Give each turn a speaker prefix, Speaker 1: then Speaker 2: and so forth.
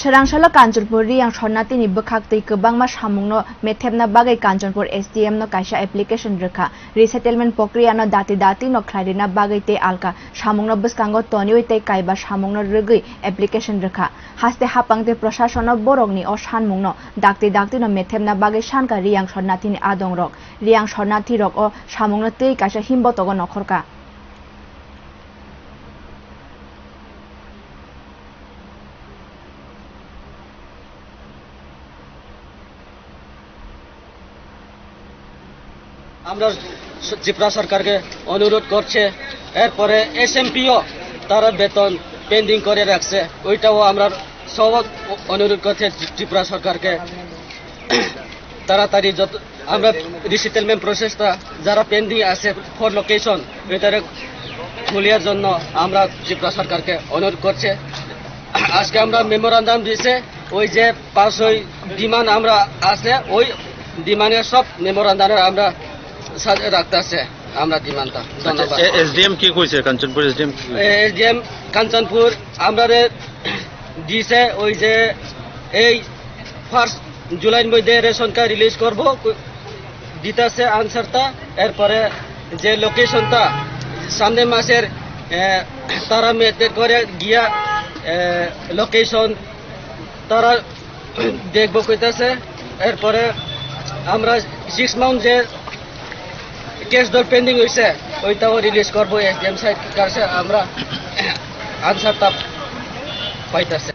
Speaker 1: Serangsalo Kanchanpur yang shornati ni bekhakti kebangma samungno methemna bagai Kanchanpur SDM no kaisa application rekha resettlement pokriya no dati no khlaidina bagai te alka samungno bskango tonioi te kaiba samungno rugui application rekha haste hapangte prashasono borokni o sanmungno dakti no methemna bagai sanka riyang shornati ni adongrok riyang shornati rok o samungno tei kaisa himbotogo nokhorka
Speaker 2: আমরা ত্রিপুরা সরকারকে অনুরোধ করছে এরপরে এসএমপিও তারা বেতন pending করে রাখছে ওইটাও আমরা সব অনুরোধ করছে ত্রিপুরা সরকারকে তাড়াতাড়ি যত আমরা রিসেটেলমেন্ট প্রসেসটা যারা পেন্ডিং আছে ফর লোকেশন এটারে খুলিয়ার জন্য আমরা ত্রিপুরা সরকারকে অনুরোধ করছে আজকে আমরা মেমোরান্ডাম দিয়েছে ওই যে 500 ডিমান্ড আমরা আছে ওই ডিমান্ডের সব মেমোরান্ডামে আমরা সাথে রাখতেছে আমরা ডিমান্ডটা ধন্যবাদ
Speaker 3: এসডিএম কি কইছে কাঞ্চনপুর
Speaker 2: এসডিএম কাঞ্চনপুর আমরা দিছে ওই যে এই 1 জুলাইয়ের মধ্যে রেশন কার্ড রিলিজ করব দিতেছে আনসারটা এরপরে যে লোকেশনটা সামনে মাসের তারা মেতে করে গিয়া লোকেশন তারা দেখব কইতাছে এরপরে আমরা 6 মান্থ যে কেস দর পেন্ডিং হয়েছে ওইটাও রিলিজ করবো এসডিএম সাইড কাছে আমরা আনসারটা পাইতেছে